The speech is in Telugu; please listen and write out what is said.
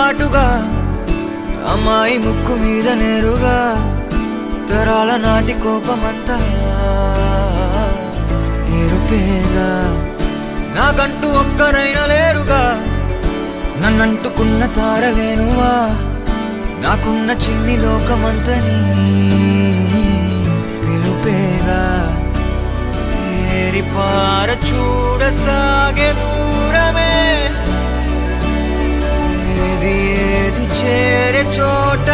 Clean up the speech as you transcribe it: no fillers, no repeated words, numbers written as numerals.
పాటుగా అమ్మాయి ముక్కు మీద నేరుగా తరాల నాటి కోపమంతా ఏరుపేగా నాకంటూ ఒక్కరైనా లేరుగా నన్నంటుకున్న తారవేనువా నాకున్న చిన్ని లోకమంతని పిలుపేగా ఏరిపార చూడసాగే దూరమే ఏది ఏది చేరే చోట